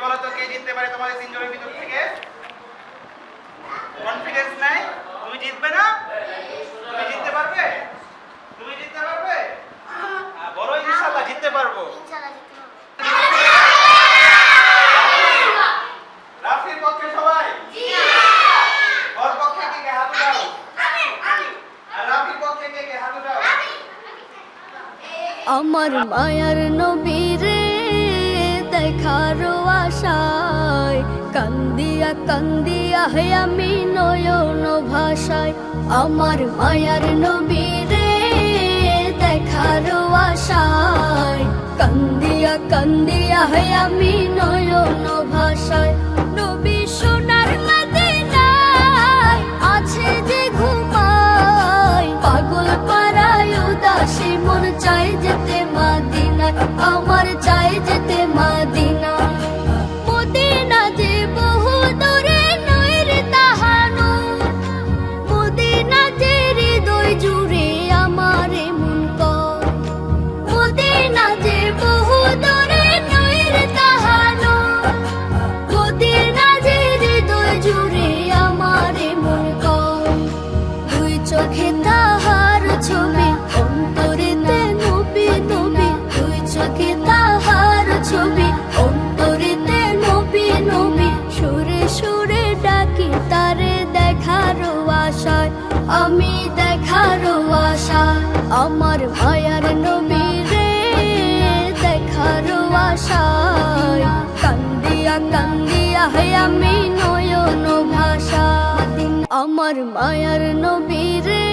বলো তো কে জিততে পারে তোমাদের তিনজনের ভিতর থেকে? কনফিডেন্স নাই? তুমি জিতবে না? তুমি জিততে পারবে? তুমি জিততে পারবে? বলো ইনশাআল্লাহ জিততে পারবো। রাফির পক্ষে সবাই? জি। ওর পক্ষে কে কে হাত উঠাও? আমি। আর রাফির পক্ষে কে কে হাত উঠাও? আমি। আমার মায়ার নবীরে দেখার আশায় কান্দিয়া কান্দিয়া হে আমি নয়ন ভাষায়। আমার মায়ার নবীরে দেখার আশায় কান্দিয়া কান্দিয়া হে আমি নয়ন ভাষায়। নবী সোনার মদিনায় আছে যে ঘুমায়, পাগল পারায় উদাসী মন চাই যেতে মদিনায়, আমার চাই যেতে মদিনায়। মদিনা যে বহু দূরে নয় রে তাহানো, মদিনা যে হৃদয় জুড়ে আমার মন কয়। মদিনা যে বহু দূরে নয় রে তাহানো, মদিনা যে হৃদয় জুড়ে আমার মন কয়। দুই চোখে তাহার ছবি অন্তরেতে নবী নবী, দুই চোখে তাহার ছবি অন্তরেতে নবী নবী। সুরে সুরে ডাকি তারে দেখার আশায়, আমি দেখার আশায়। আমার মায়ার নবী রে দেখার আশায় কান্দিয়া কান্দিয়া হে আমি নয়ন ভাষায়। আমার মায়ার নবী রে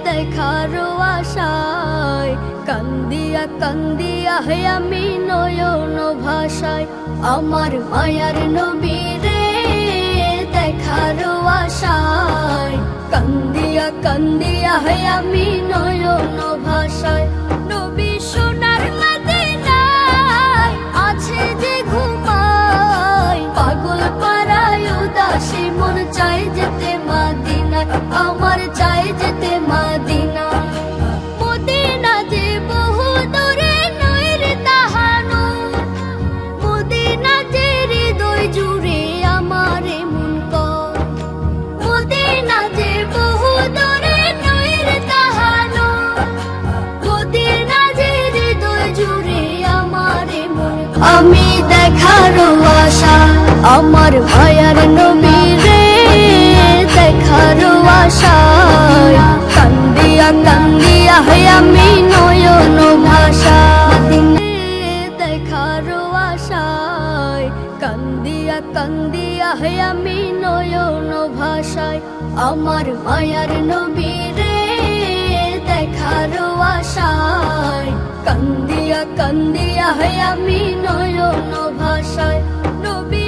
দেখার আশায় কান্দিয়া কান্দিয়া হে আমি নয়ন ভাষায়। আমার মায়ার নবী রে দেখার আশায় কান্দিয়া কান্দিয়া হে আমি নয়ন ভাষায়। নবী সোনার মদিনায় আছে যে ঘুমায়, পাগল পারায় উদাসী মন চাই যেতে মদিনায়, আমার চাই যেতে মদিনায়। মদিনা যে বহু দূরে নয় রে তাহানো, মদিনা যে হৃদয় জুড়ে আমার মন কয়। মদিনা যে বহু দূরে নয় রে তাহানো, মদিনা যে হৃদয় জুড়ে আমার মন কয়। আমি দেখার আশা আমার মায়ার নবী রে দেখার আশায় কান্দিয়া কান্দিয়া হে আমি নয়ন ভাষায়। দেখার আশায় কান্দিয়া কান্দিয়া হে আমি নয়ন ভাষায়। আমার মায়ার নবী রে দেখার আশায় কান্দিয়া কান্দিয়া হে আমি নয়ন ভাষায়। নবী